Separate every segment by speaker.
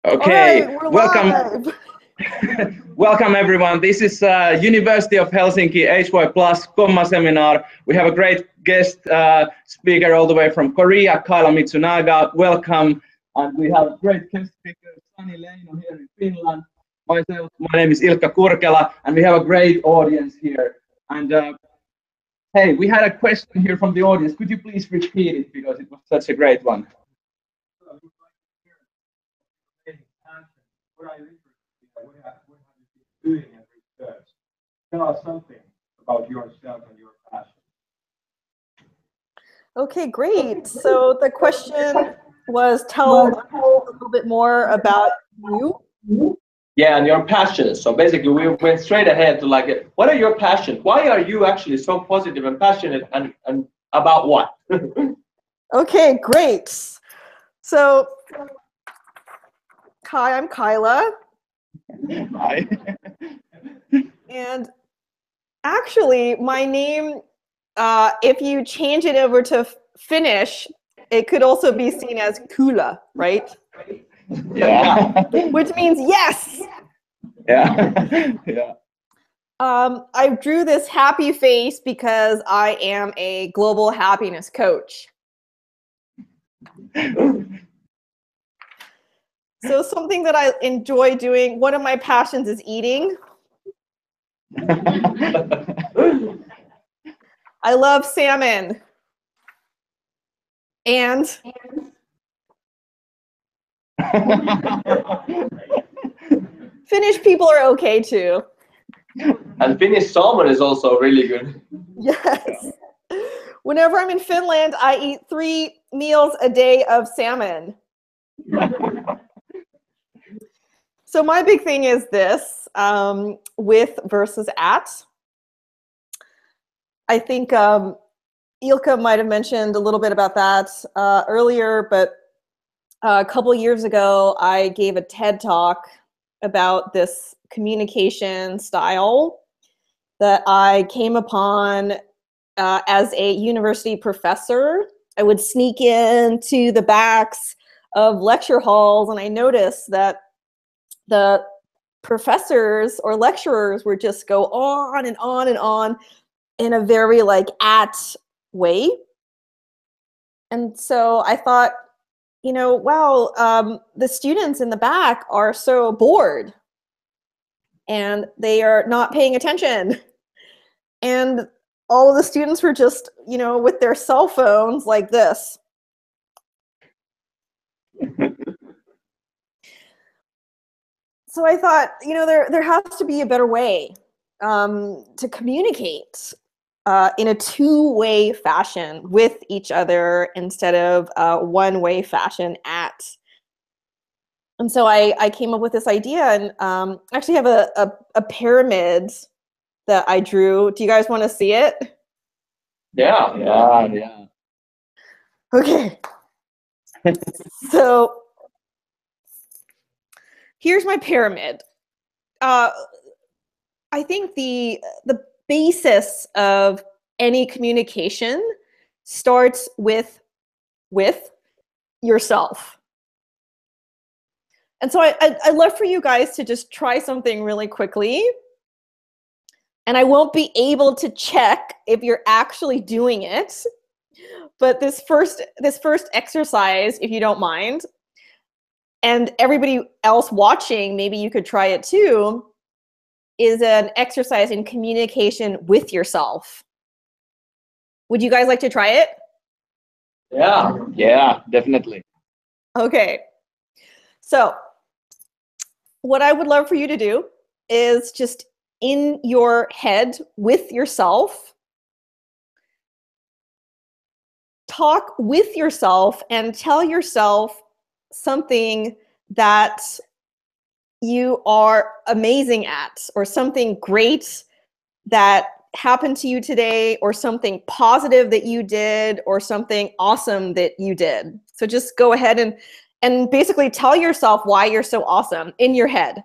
Speaker 1: All right,
Speaker 2: Okay,
Speaker 1: we're
Speaker 2: welcome,
Speaker 1: live.
Speaker 2: welcome everyone. This is University of Helsinki HY Plus Comma Seminar. We have a great guest speaker all the way from Korea, Kyla Mitsunaga. Welcome. And we have great guest speaker, Sani here in Finland. Myself, my name is Ilkka Kurkela, and we have a great audience here. And hey, we had a question here from the audience. Could you please repeat it because it was such a great one?
Speaker 3: What are you interested in? What have you been doing in research? Tell us something about yourself and your passion.
Speaker 1: Okay, great. So the question was, tell a little bit more about you.
Speaker 3: Yeah, and your passions. So basically, we went straight ahead to like, what are your passions? Why are you actually so positive and passionate, and about what?
Speaker 1: Okay, great. So, hi, I'm Kyla.
Speaker 2: Hi.
Speaker 1: And actually, my name, if you change it over to Finnish, it could also be seen as Kyla, right?
Speaker 2: Yeah.
Speaker 1: Which means yes.
Speaker 2: Yeah. Yeah.
Speaker 1: I drew this happy face because I am a global happiness coach. So something that I enjoy doing, one of my passions is eating. I love salmon. And Finnish people are okay too.
Speaker 3: And Finnish salmon is also really good.
Speaker 1: Yes. Whenever I'm in Finland, I eat 3 meals a day of salmon. So my big thing is this, with versus at. I think Ilkka might have mentioned a little bit about that earlier, but a couple years ago, I gave a TED talk about this communication style that I came upon as a university professor. I would sneak into the backs of lecture halls, and I noticed that the professors or lecturers would just go on and on and on in a very like at way. And so I thought, you know, wow, the students in the back are so bored and they are not paying attention. And all of the students were just, you know, with their cell phones like this. So I thought, you know, there has to be a better way to communicate in a two-way fashion with each other instead of one-way fashion at. And so I came up with this idea and actually have a pyramid that I drew. Do you guys want to see it?
Speaker 3: Yeah,
Speaker 2: Yeah. Yeah.
Speaker 1: Okay. So here's my pyramid. I think the basis of any communication starts with yourself. And so I'd love for you guys to just try something really quickly. And I won't be able to check if you're actually doing it. But this first exercise, if you don't mind, and everybody else watching, maybe you could try it too, is an exercise in communication with yourself. Would you guys like to try it?
Speaker 3: yeah.
Speaker 2: Yeah, definitely.
Speaker 1: Okay. So what I would love for you to do is just in your head with yourself, talk with yourself and tell yourself something that you are amazing at, or something great that happened to you today, or something positive that you did, or something awesome that you did. So just go ahead and basically tell yourself why you're so awesome in your head.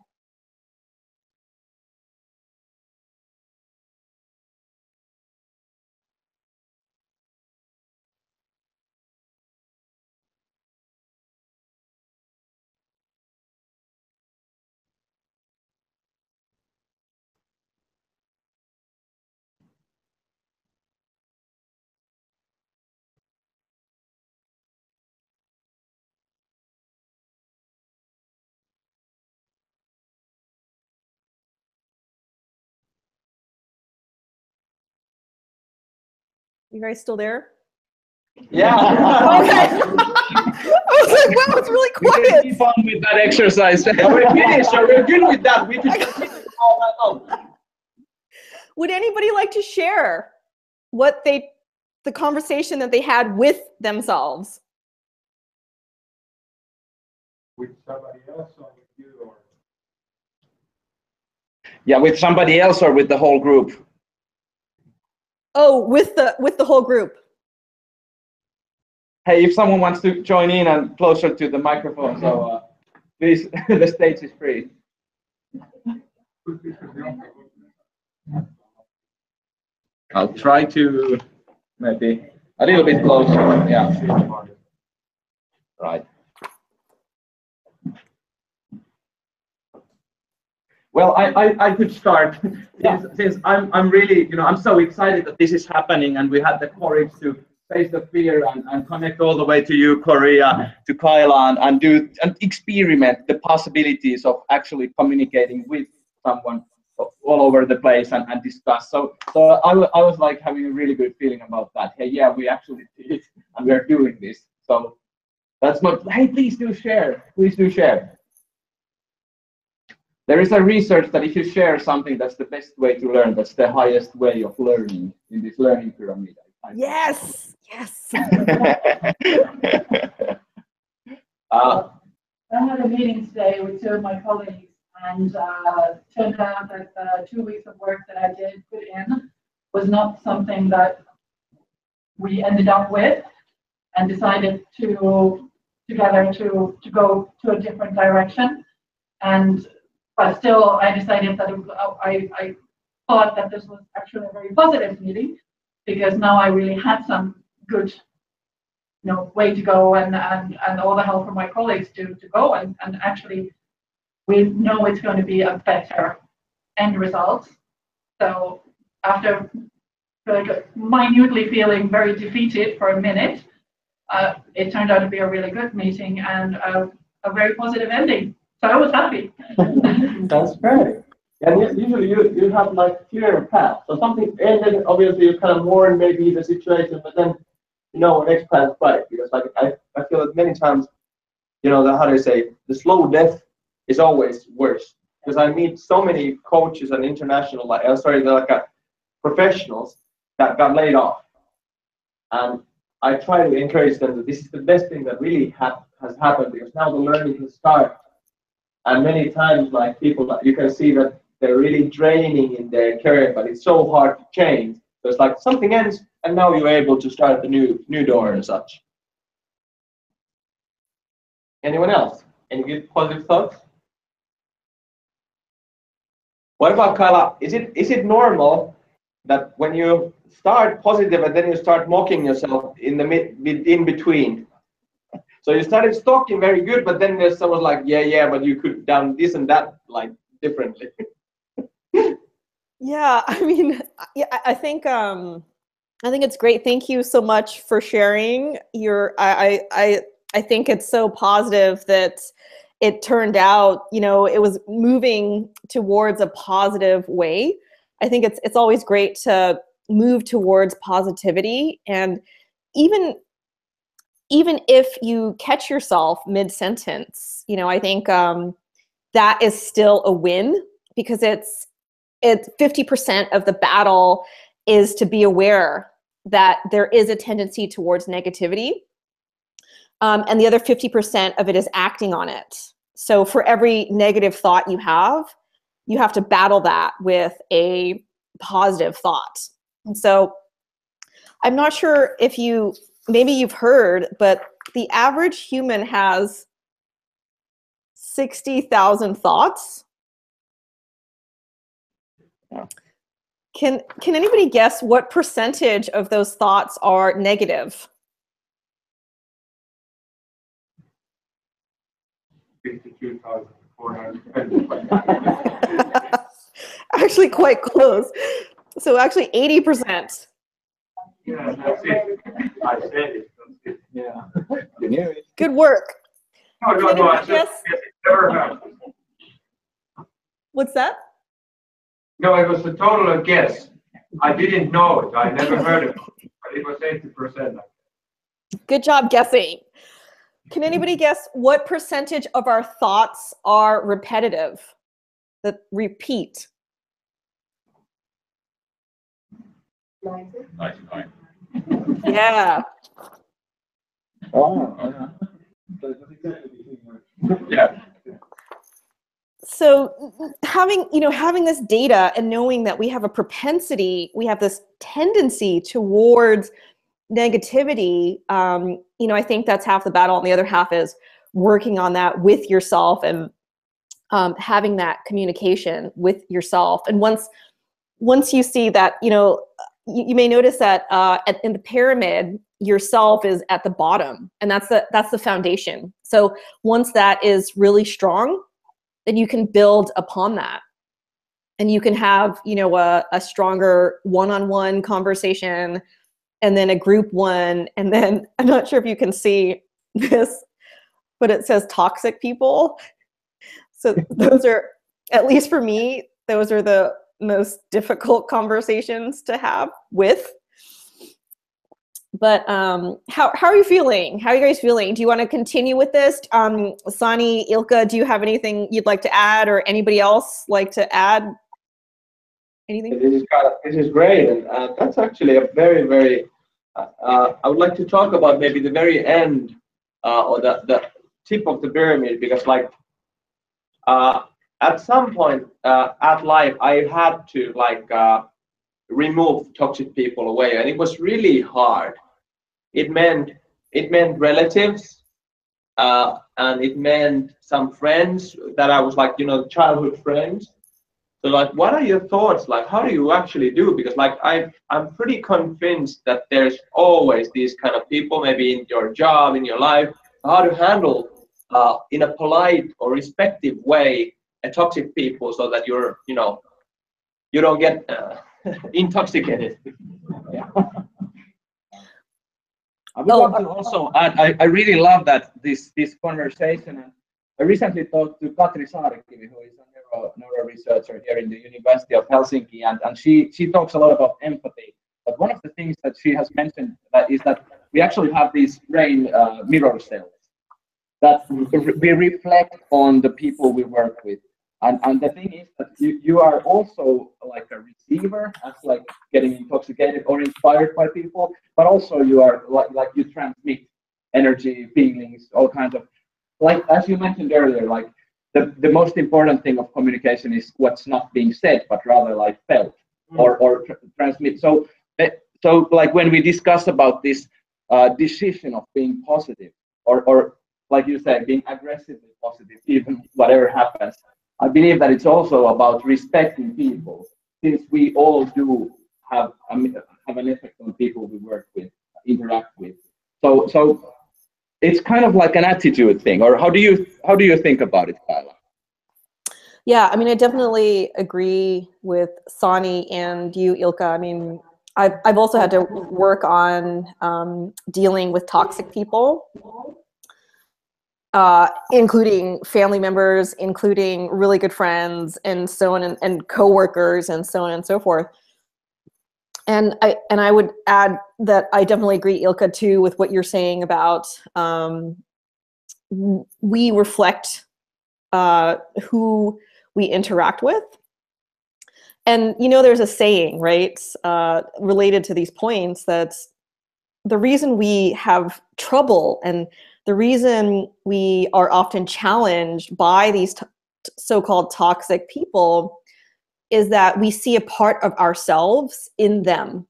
Speaker 1: You guys still there?
Speaker 3: Yeah.
Speaker 1: Okay. I was like, wow, it's really
Speaker 2: We can
Speaker 1: quiet.
Speaker 2: keep on with that exercise.
Speaker 3: We're finished, so we're good with that. We can continue all that long.
Speaker 1: Would anybody like to share what the conversation that they had with themselves?
Speaker 4: With somebody else or with you? Or?
Speaker 2: Yeah, with somebody else or with the whole group?
Speaker 1: Oh, with the whole group.
Speaker 2: Hey, if someone wants to join in and closer to the microphone, so please, the stage is free. I'll try to maybe a little bit closer. Yeah. Right. Well, I could start since I'm really, I'm so excited that this is happening, and we had the courage to face the fear and connect all the way to you, Korea, to Kyla, and experiment the possibilities of actually communicating with someone all over the place and discuss. So I was like having a really good feeling about that. Hey, yeah, we actually did it, and we're doing this. So that's not. Hey, please do share. Please do share. There is a research that if you share something, that's the best way to learn. That's the highest way of learning in this learning pyramid.
Speaker 1: Yes, yes.
Speaker 5: I had a meeting today with 2 of my colleagues, and turned out that the 2 weeks of work that I did put in was not something that we ended up with, and decided together to go to a different direction. But still, I decided that I thought that this was actually a very positive meeting, because now I really had some good, way to go, and all the help from my colleagues to go, and actually we know it's going to be a better end result. So after minutely feeling very defeated for a minute, it turned out to be a really good meeting and a very positive ending. So I was happy.
Speaker 3: That's great. And usually you have like clear path. So something ended, obviously you kind of mourn maybe the situation, but then next plan's bright, because like I feel that many times, how do I say, the slow death is always worse. Because I meet so many coaches and international, professionals that got laid off, and I try to encourage them that this is the best thing that really has happened, because now the learning can start. And many times, like people, you can see that they're really draining in their career, but it's so hard to change. So it's like something ends, and now you're able to start the new door and such. Anyone else? Any good positive thoughts? What about Kyla? Is it normal that when you start positive and then you start mocking yourself in between? So you started talking very good, but then there's someone like, yeah, but you could done this and that like differently.
Speaker 1: Yeah, I mean, I think it's great. Thank you so much for sharing your. I think it's so positive that it turned out, it was moving towards a positive way. I think it's always great to move towards positivity, and even if you catch yourself mid-sentence, I think that is still a win, because it's 50% of the battle is to be aware that there is a tendency towards negativity. And the other 50% of it is acting on it. So for every negative thought you have to battle that with a positive thought. And so I'm not sure if maybe you've heard, but the average human has 60,000 thoughts. Can anybody guess what percentage of those thoughts are negative?
Speaker 4: 52,400.
Speaker 1: Actually, quite close. So actually 80%.
Speaker 4: Yeah, that's it. I said it.
Speaker 2: Yeah. You knew it.
Speaker 1: Good work.
Speaker 4: No, I just never happened.
Speaker 1: What's that?
Speaker 4: No, it was a total guess. I didn't know it. I never heard of it. It was 80%.
Speaker 1: Good job guessing. Can anybody guess what percentage of our thoughts are repetitive, that repeat?
Speaker 4: 99.
Speaker 1: Yeah.
Speaker 3: Oh,
Speaker 4: Yeah.
Speaker 1: So having this data and knowing that we have a propensity, we have this tendency towards negativity, I think that's half the battle, and the other half is working on that with yourself and having that communication with yourself. And once you see that, you may notice that in the pyramid, yourself is at the bottom, and that's the foundation. So once that is really strong, then you can build upon that, and you can have a stronger one-on-one conversation, and then a group one, and then I'm not sure if you can see this, but it says toxic people. So those are, at least for me, those are the most difficult conversations to have with. But how are you feeling? How are you guys feeling? Do you want to continue with this? Sani, Ilkka, do you have anything you'd like to add, or anybody else like to add anything?
Speaker 3: this is great, and that's actually a very, very. I would like to talk about maybe the very end or the tip of the pyramid, because at some point at life I had to remove toxic people away, and it was really hard. It meant relatives, and it meant some friends that I was childhood friends. So what are your thoughts? How do you actually do? Because I'm pretty convinced that there's always these kind of people, maybe in your job, in your life, how to handle in a polite or respectful way a toxic people, so that you don't get intoxicated.
Speaker 2: Yeah. I would like to also add, I really love that this conversation. And I recently talked to Katri Saarikivi, who is a neuro researcher here in the University of Helsinki, and she talks a lot about empathy. But one of the things that she has mentioned is that we actually have these brain mirror cells that we reflect on the people we work with. And the thing is that you are also like a receiver, as getting intoxicated or inspired by people, but also you are like you transmit energy, feelings, all kinds of, as you mentioned earlier, the most important thing of communication is what's not being said, but rather felt or transmit. So when we discuss about this decision of being positive, or like you said, being aggressively positive, even whatever happens, I believe that it's also about respecting people, since we all do have an effect on people we work with, interact with. So it's kind of like an attitude thing. Or how do you think about it, Kyla?
Speaker 1: Yeah, I mean, I definitely agree with Sani and you, Ilkka. I mean, I've also had to work on dealing with toxic people. Including family members, including really good friends, and so on, and coworkers, and so on and so forth. And I would add that I definitely agree, Ilkka, too, with what you're saying about we reflect who we interact with. And there's a saying, right, related to these points, that the reason we have trouble and the reason we are often challenged by these so-called toxic people is that we see a part of ourselves in them.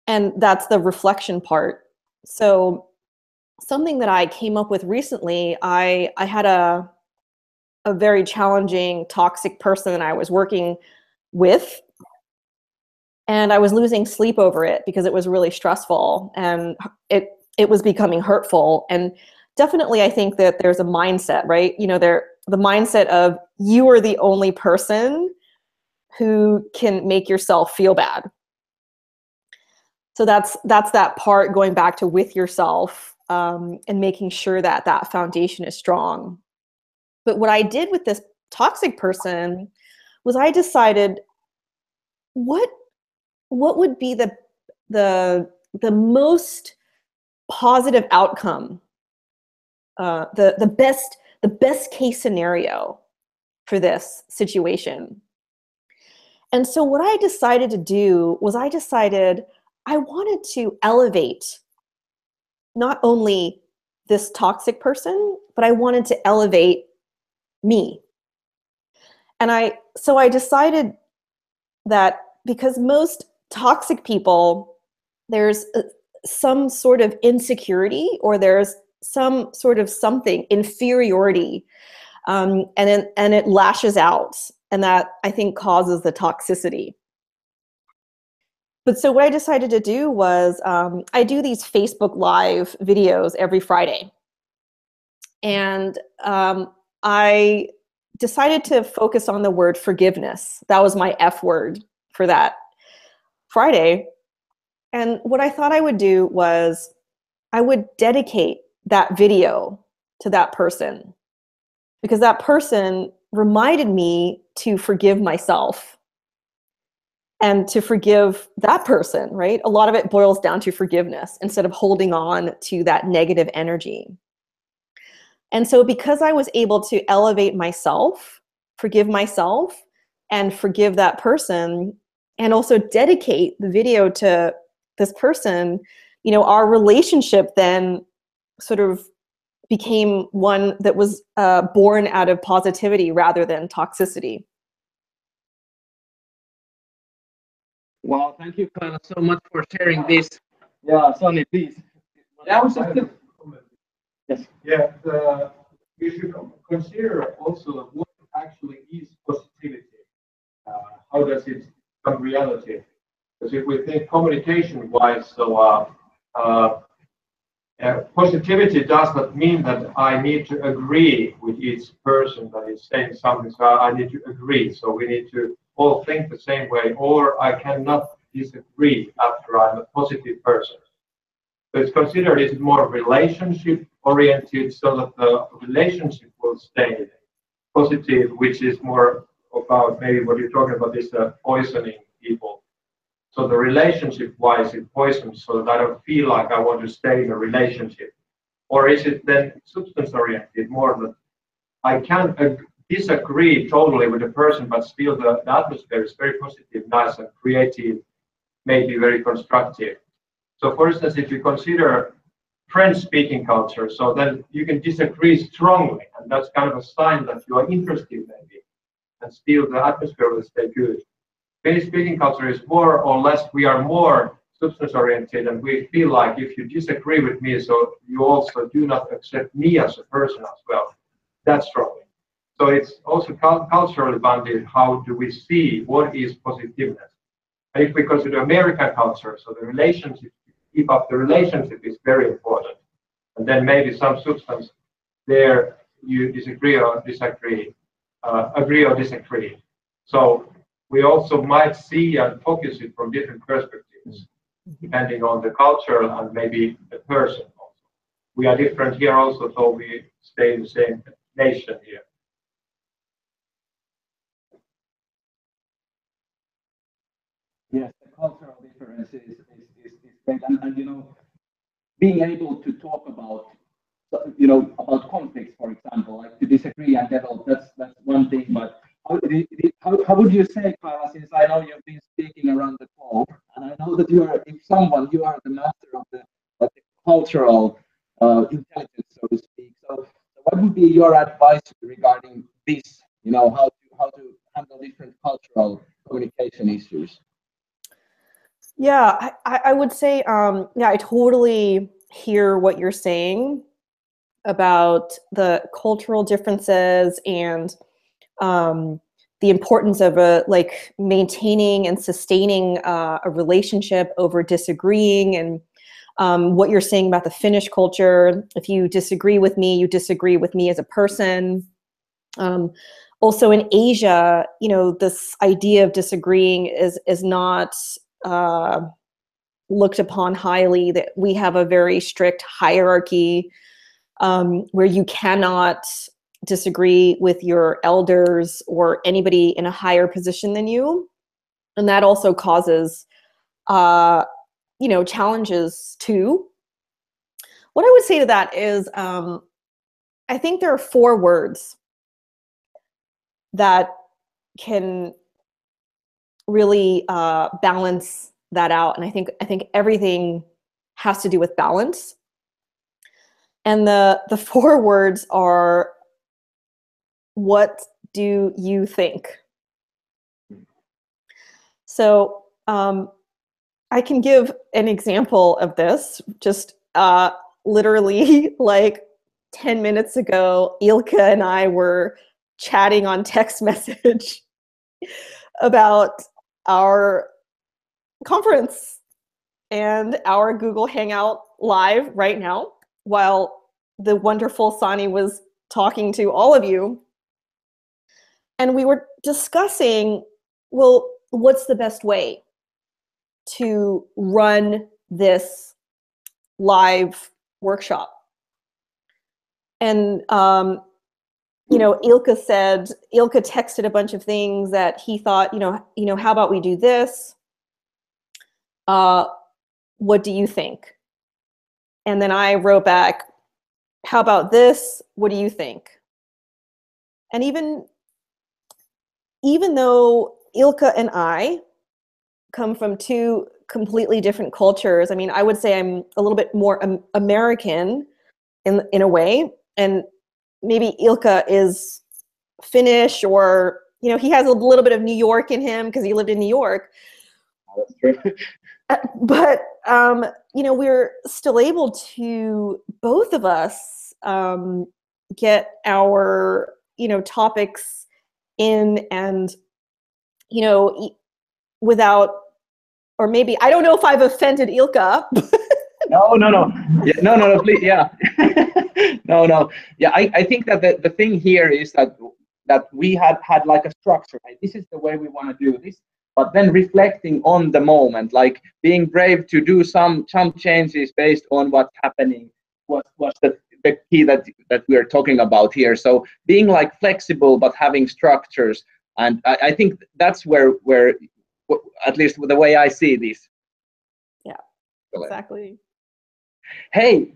Speaker 1: And that's the reflection part. So something that I came up with recently, I had a very challenging, toxic person that I was working with. And I was losing sleep over it because it was really stressful, and it was becoming hurtful. And definitely I think that there's a mindset, right? The mindset of you are the only person who can make yourself feel bad. So that's that part, going back to with yourself, and making sure that that foundation is strong. But what I did with this toxic person was I decided, what what would be the most positive outcome, the best case scenario for this situation. And so what I decided to do was I wanted to elevate not only this toxic person, but I wanted to elevate me. And so I decided that because most toxic people, there's some sort of insecurity, or there's some sort of inferiority, and it lashes out, and that I think causes the toxicity. But so what I decided to do was I do these Facebook Live videos every Friday. And I decided to focus on the word forgiveness. That was my F word for that Friday. And what I thought I would do was I would dedicate that video to that person, because that person reminded me to forgive myself and to forgive that person, right? A lot of it boils down to forgiveness instead of holding on to that negative energy. And so because I was able to elevate myself, forgive myself, and forgive that person, and also dedicate the video to this person, our relationship then sort of became one that was born out of positivity rather than toxicity.
Speaker 2: Wow, thank you, Kyla, so much for sharing this.
Speaker 3: Yeah,
Speaker 2: Sani, please.
Speaker 3: yeah, I was just yes.
Speaker 4: Yeah, we should consider also what actually is positivity. How does it become reality? Because if we think communication-wise, so positivity does not mean that I need to agree with each person that is saying something. So I need to agree. So we need to all think the same way, or I cannot disagree after I'm a positive person. So it's considered it's more relationship oriented, so that the relationship will stay positive, which is more about maybe what you're talking about is poisoning people. So the relationship wise it poisons, so that I don't feel like I want to stay in a relationship. Or is it then substance oriented, more that I can disagree totally with the person, but still the atmosphere is very positive, nice and creative, maybe very constructive. So for instance, if you consider French speaking culture, so then you can disagree strongly, and that's kind of a sign that you are interested maybe, and still the atmosphere will stay good. Finnish speaking culture is more or less, we are more substance oriented, and we feel like if you disagree with me, so you also do not accept me as a person as well. That's strongly. So it's also culturally bounded. How do we see what is positiveness? And if we consider American culture, so the relationship, keep up the relationship is very important. And then maybe some substance there you disagree or disagree, agree or disagree. So we also might see and focus it from different perspectives, depending on the culture and maybe the person also. We are different here also, so we stay in the same nation here.
Speaker 6: Yes, the cultural difference is great, and being able to talk about about conflicts, for example, like to disagree and develop. That's one thing. But how would you say, Kyla, since I know you've been speaking around the globe, and I know that you are the master of the cultural intelligence, so to speak. So what would be your advice regarding this? How to handle different cultural communication issues.
Speaker 1: Yeah, I would say, yeah, I totally hear what you're saying about the cultural differences and the importance of maintaining and sustaining a relationship over disagreeing, and what you're saying about the Finnish culture. If you disagree with me, you disagree with me as a person. Also in Asia, this idea of disagreeing is not looked upon highly. That we have a very strict hierarchy where you cannot disagree with your elders or anybody in a higher position than you. And that also causes you know, challenges too. What I would say to that is, I think there are 4 words that can really balance that out, and I think everything has to do with balance. And the 4 words are, what do you think? So I can give an example of this. Just literally like 10 minutes ago, Ilkka and I were chatting on text message about our conference and our Google Hangout live right now, while the wonderful Sani was talking to all of you. And we were discussing, well, what's the best way to run this live workshop? And, you know, Ilkka texted a bunch of things that he thought, you know, how about we do this? What do you think? And then I wrote back, how about this? What do you think? And even though Ilkka and I come from 2 completely different cultures, I mean, I would say I'm a little bit more American in a way, and maybe Ilkka is Finnish, or, you know, he has a little bit of New York in him because he lived in New York.
Speaker 2: That's true.
Speaker 1: But you know, we're still able to, both of us, get our, you know, topics in, and, you know, without, or maybe, I don't know if I've offended Ilkka.
Speaker 2: No, please, yeah. No. Yeah, I think that the thing here is that we had like a structure, right? This is the way we want to do this. But then reflecting on the moment, like being brave to do some changes based on what's happening, was the key that we are talking about here. So being like flexible but having structures, and I think that's where at least the way I see this.
Speaker 1: Yeah, exactly.
Speaker 2: Hey,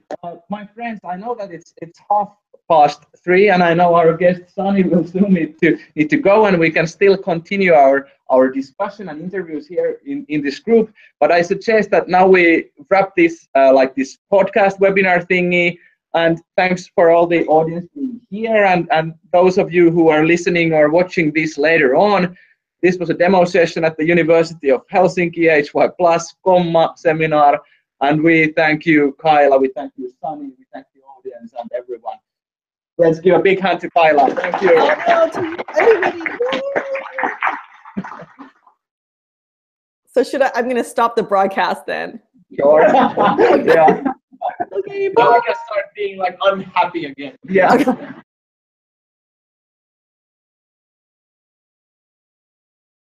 Speaker 2: my friends, I know that it's 3:30, and I know our guest Sani will soon need to go, and we can still continue our discussion and interviews here in this group. But I suggest that now we wrap this like this podcast webinar thingy. And thanks for all the audience being here, and those of you who are listening or watching this later on. This was a demo session at the University of Helsinki HY Plus Comma seminar. And we thank you, Kyla, we thank you, Sani, we thank the audience and everyone. Let's give a big hand to Kyla. Thank you.
Speaker 1: To everybody. So I'm going to stop the broadcast then.
Speaker 2: Sure. Yeah.
Speaker 1: Okay,
Speaker 2: bye. Now I can start being like unhappy again. Yeah.
Speaker 1: Okay.